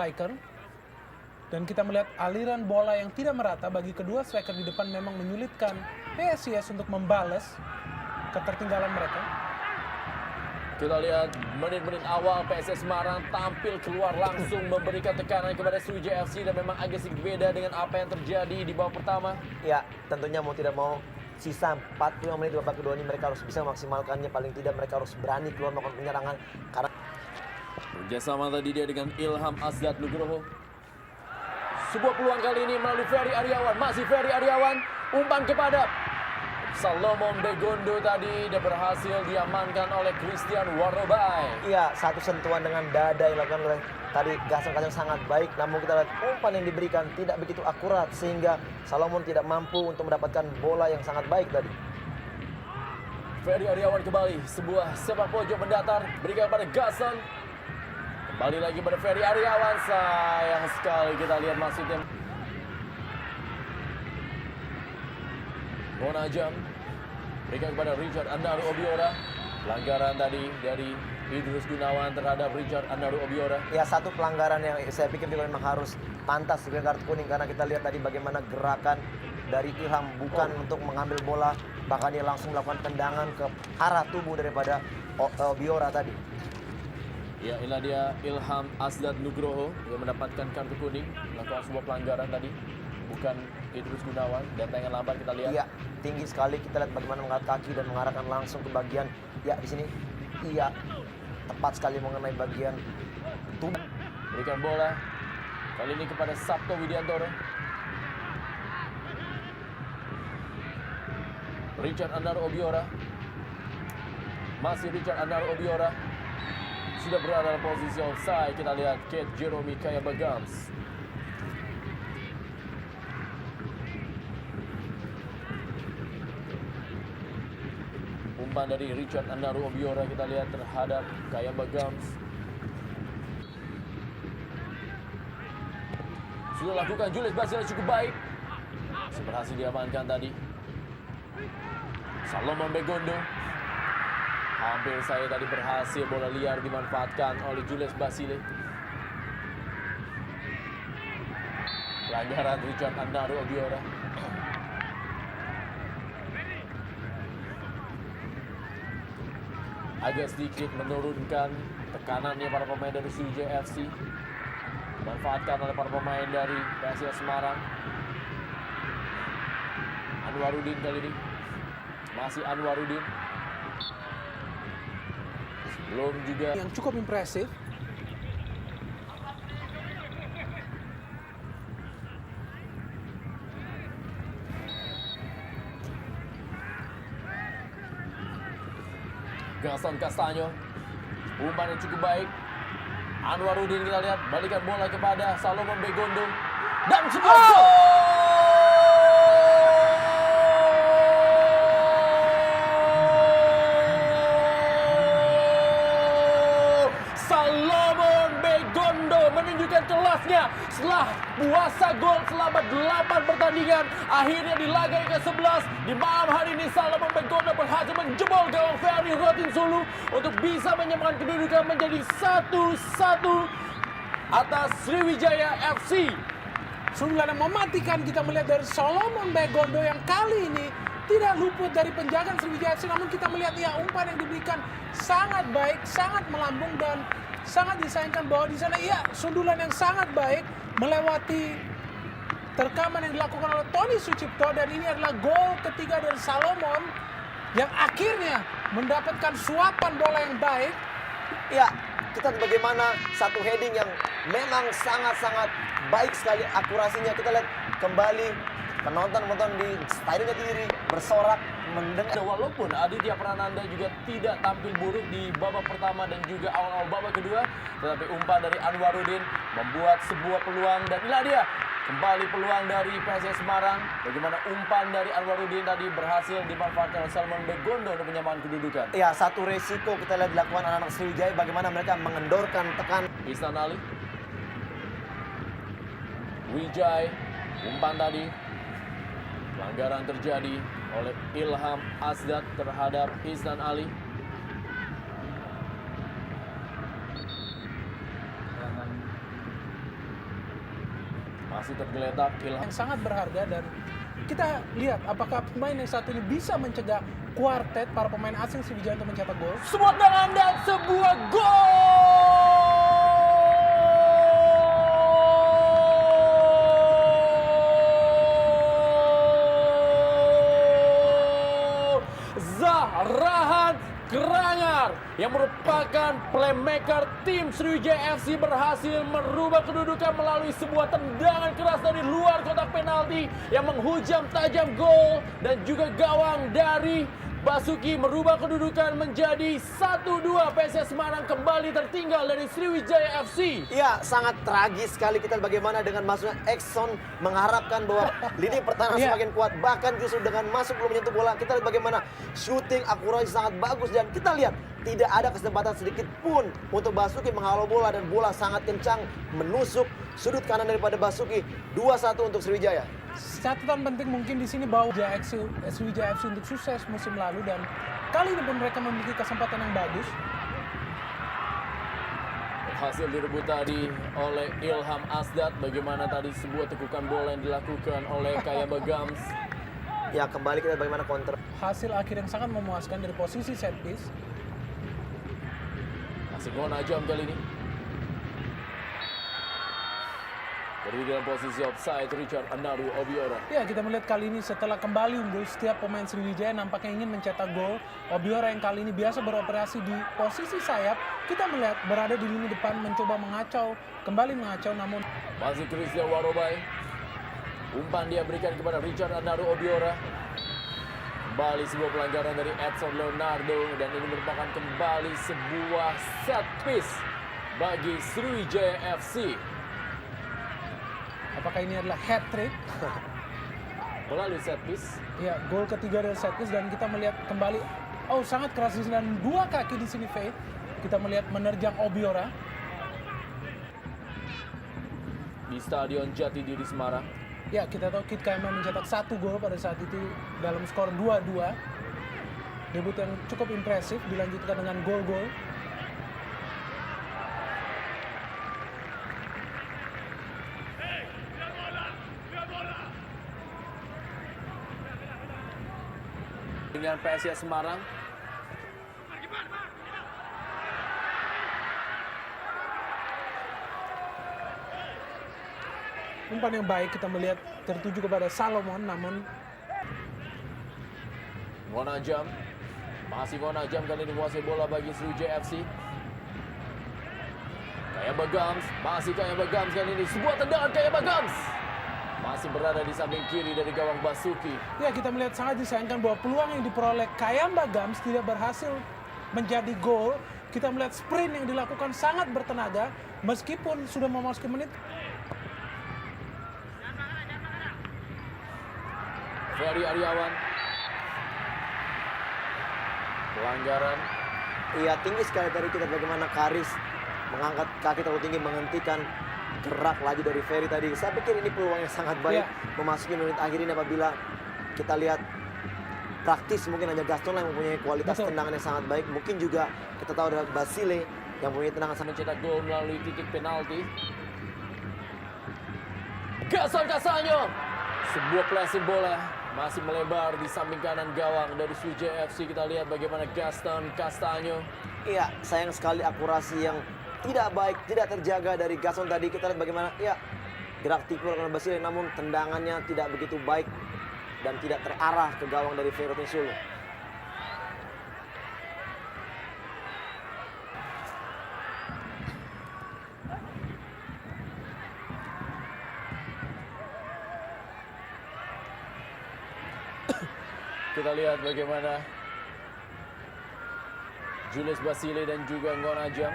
striker. Dan kita melihat aliran bola yang tidak merata bagi kedua striker di depan memang menyulitkan PSIS untuk membalas ketertinggalan mereka. Kita lihat menit-menit awal PSIS Semarang tampil keluar langsung memberikan tekanan kepada Sriwijaya FC dan memang agak sedikit beda dengan apa yang terjadi di babak pertama. Ya, tentunya mau tidak mau sisa 45 menit di babak kedua ini mereka harus bisa memaksimalkannya. Paling tidak mereka harus berani keluar melakukan penyerangan karena kerjasama tadi dia dengan Ilham Azdat Nugroho. Sebuah peluang kali ini melalui Ferry Aryawan, masih Ferry Aryawan, umpan kepada Salomon Begondo tadi, dia berhasil diamankan oleh Christian Warobai. iya, satu sentuhan dengan dada yang dilakukan oleh tadi Gasan sangat baik. Namun kita lihat umpan yang diberikan tidak begitu akurat sehingga Salomon tidak mampu untuk mendapatkan bola yang sangat baik tadi. Ferry Aryawan kembali, sebuah sepak pojok mendatar, berikan pada Gasan. Kembali lagi pada Ferry Aryawan, sayang sekali kita lihat maksudnya. Monajam berikan kepada Richard Andaru Obiora. Pelanggaran tadi dari Idrus Gunawan terhadap Richard Andaru Obiora. Ya, satu pelanggaran yang saya pikir juga memang harus pantas diberi kartu kuning karena kita lihat tadi bagaimana gerakan dari Ilham bukan untuk mengambil bola, bahkan dia langsung melakukan tendangan ke arah tubuh daripada Obiora tadi. Ya, inilah dia Ilham Azdat Nugroho yang mendapatkan kartu kuning melakukan sebuah pelanggaran tadi, bukan Idrus Gunawan. Dan tayangan lambat kita lihat. Iya, tinggi sekali, kita lihat bagaimana mengangkat kaki dan mengarahkan langsung ke bagian, ya di sini, iya, tepat sekali mengenai bagian tubuh. Berikan bola kali ini kepada Sabto Widiantoro. Richard Andaru Obiora, masih Richard Andaru Obiora sudah berada dalam posisi offside. Kita lihat Kate Jerome Kayabagams. Umpan dari Richard Andaru Obiora kita lihat terhadap Kayabagams. Sudah lakukan Julius Basile cukup baik. Berhasil diamankan tadi. Salomon Begondo. Hampir saya tadi berhasil, bola liar dimanfaatkan oleh Julius Basile. Pelanggaran Richard Andaru Obiora. Agak sedikit menurunkan tekanannya para pemain dari Sriwijaya FC. Dimanfaatkan oleh para pemain dari PSIS Semarang. Anwarudin kali ini. Masih Anwarudin. Belum juga Yang cukup impresif. Gasan Castanyo. Umpan yang cukup baik. Anwarudin kita lihat balikan bola kepada Salomon Begondo. Dan sebuah gol! Salomon Begondo menunjukkan kelasnya setelah puasa gol selama 8 pertandingan. Akhirnya di laga yang ke-11 di malam hari ini Salomon Begondo berhasil menjebol gawang Ferry Rotinsulu untuk bisa menyamakan kedudukan menjadi 1-1 atas Sriwijaya FC. Sundulan yang mematikan kita melihat dari Salomon Begondo yang kali ini tidak luput dari penjagaan Sriwijaya FC. Namun kita melihat ya umpan yang diberikan sangat baik, sangat melambung dan sangat disayangkan bahwa di sana ya sundulan yang sangat baik melewati terkaman yang dilakukan oleh Tony Sucipto, dan ini adalah gol ketiga dari Salomon yang akhirnya mendapatkan suapan bola yang baik. Ya, kita lihat bagaimana satu heading yang memang sangat-sangat baik sekali akurasinya. Kita lihat kembali penonton di Stadion Jatidiri bersorak mendengar. Walaupun Aditya Prananda juga tidak tampil buruk di babak pertama dan juga awal-awal babak kedua, tetapi umpan dari Anwarudin membuat sebuah peluang, dan inilah dia kembali peluang dari PSIS Semarang. Bagaimana umpan dari Anwarudin tadi berhasil dimanfaatkan oleh Salomon Begondo untuk penyamaan kedudukan. Ya, satu resiko kita lihat dilakukan anak-anak Sriwijaya bagaimana mereka mengendorkan tekan. Ihsan Ali. Wijay, umpan tadi. Pelanggaran terjadi oleh Ilham Azdat terhadap Ihsan Ali. Masih tergeletak Ilham. yang sangat berharga, dan kita lihat apakah pemain yang satu ini bisa mencegah kuartet para pemain asing Sriwijaya untuk mencetak gol. Sebuah tendangan dan sebuah gol! Zahrahan Krangar yang merupakan playmaker tim Sriwijaya FC berhasil merubah kedudukan melalui sebuah tendangan keras dari luar kotak penalti yang menghujam tajam gol, dan juga gawang dari Basuki merubah kedudukan menjadi 1-2. PSS Semarang kembali tertinggal dari Sriwijaya FC. Iya, sangat tragis sekali kita bagaimana dengan masuknya Exxon mengharapkan bahwa lini pertahanan Iya. semakin kuat. Bahkan justru dengan masuk belum menyentuh bola, kita lihat bagaimana shooting akurasi sangat bagus. Dan kita lihat tidak ada kesempatan sedikit pun untuk Basuki menghalau bola, dan bola sangat kencang menusuk sudut kanan daripada Basuki. 2-1 untuk Sriwijaya. Catatan penting mungkin di sini bahwa Sriwijaya FC untuk sukses musim lalu, dan kali ini pun mereka memiliki kesempatan yang bagus. Hasil direbut tadi oleh Ilham Asdat. Bagaimana tadi sebuah tekukan bola yang dilakukan oleh Kaya Bagams. Ya, kembali kita bagaimana counter. Hasil akhir yang sangat memuaskan dari posisi set piece. Masih Ngona Jam kali ini. Berdiri dalam posisi offside Richard Anaru Obiora. Ya, kita melihat kali ini setelah kembali unggul, setiap pemain Sriwijaya nampaknya ingin mencetak gol. Obiora yang kali ini biasa beroperasi di posisi sayap, kita melihat berada di lini depan mencoba kembali mengacau, namun Masih Christian Warobai. Umpan dia berikan kepada Richard Anaru Obiora. Kembali sebuah pelanggaran dari Edson Leonardo, dan ini merupakan kembali sebuah set piece bagi Sriwijaya FC. apakah ini adalah hat-trick? Melalui set piece. Ya, gol ketiga dari set piece, dan kita melihat kembali, sangat keras di sini, dan dua kaki di sini Faith. Kita melihat menerjang Obiora. Di Stadion Jatidiri Semarang. Ya, kita tahu Kit Kayama mencetak 1 gol pada saat itu dalam skor 2-2. Debut yang cukup impresif, dilanjutkan dengan gol-gol. Dengan PSIS Semarang. Umpan yang baik kita melihat tertuju kepada Salomon, namun Ngona Jam. Masih Ngona Jam kali ini menguasai bola bagi Sriwijaya FC. Kaya Bagams. Masih Kaya Bagams kali ini. Sebuah tendangan Kaya Bagams. Masih berada di samping kiri dari gawang Basuki. ya kita melihat sangat disayangkan bahwa peluang yang diperoleh Kaya Bagams tidak berhasil menjadi gol. Kita melihat sprint yang dilakukan sangat bertenaga meskipun sudah memasuki menit. Ferry Aryawan. Pelanggaran. Iya, tinggi sekali tadi kita bagaimana Karis mengangkat kaki terlalu tinggi menghentikan gerak laju dari Ferry tadi. Saya pikir ini peluang yang sangat baik memasuki menit akhir ini apabila kita lihat praktis mungkin hanya Gaston yang mempunyai kualitas Betul. tendangan yang sangat baik. Mungkin juga kita tahu ada Basile yang mempunyai tendangan sangat Mencetak gol melalui titik penalti. Gaston Castanho. Sebuah passing bola masih melebar di samping kanan gawang dari Sriwijaya FC. Kita lihat bagaimana Gaston Castanho. Iya, sayang sekali akurasi yang tidak baik, tidak terjaga dari Gaston tadi. Kita lihat bagaimana, ya, gerak tikul oleh Basile, namun tendangannya tidak begitu baik dan tidak terarah ke gawang dari Ferry Sulu. Kita lihat bagaimana Julius Basile dan juga Ngona Jam.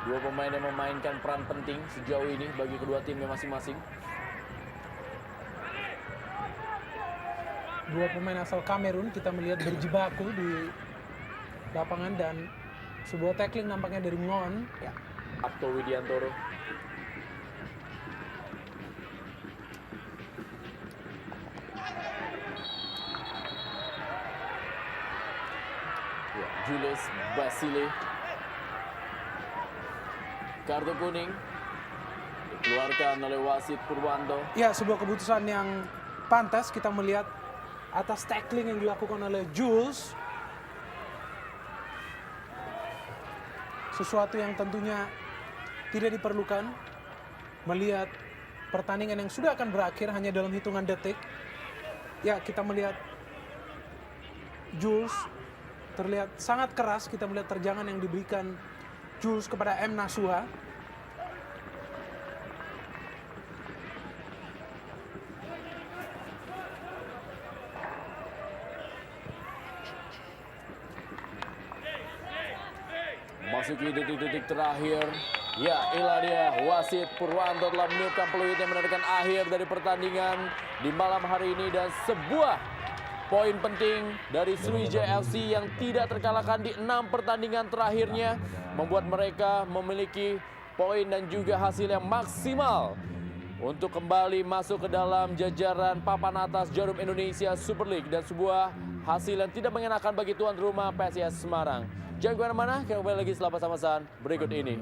Dua pemain yang memainkan peran penting sejauh ini bagi kedua timnya masing-masing. Dua pemain asal Kamerun kita melihat berjibaku di lapangan, dan sebuah tackling nampaknya dari Ngon. Ya. Abto Widiantoro. Ya, Julius Basile. Kartu kuning dikeluarkan oleh wasit Purwanto. Ya, sebuah keputusan yang pantas kita melihat atas tackling yang dilakukan oleh Jules. Sesuatu yang tentunya tidak diperlukan melihat pertandingan yang sudah akan berakhir hanya dalam hitungan detik. Ya, kita melihat Jules terlihat sangat keras. Kita melihat terjangan yang diberikan Jules kepada M. Nasuha. Masuki detik-detik terakhir. Ya, inilah dia wasit Purwanto telah meniupkan peluit yang menandakan akhir dari pertandingan di malam hari ini, dan sebuah poin penting dari Sriwijaya FC yang tidak terkalahkan di 6 pertandingan terakhirnya membuat mereka memiliki poin dan juga hasil yang maksimal untuk kembali masuk ke dalam jajaran papan atas Jarum Indonesia Super League, dan sebuah hasil yang tidak mengenakan bagi tuan rumah PSIS Semarang. Jangan kemana-mana, kita kembali lagi setelah pesan-pesan berikut ini.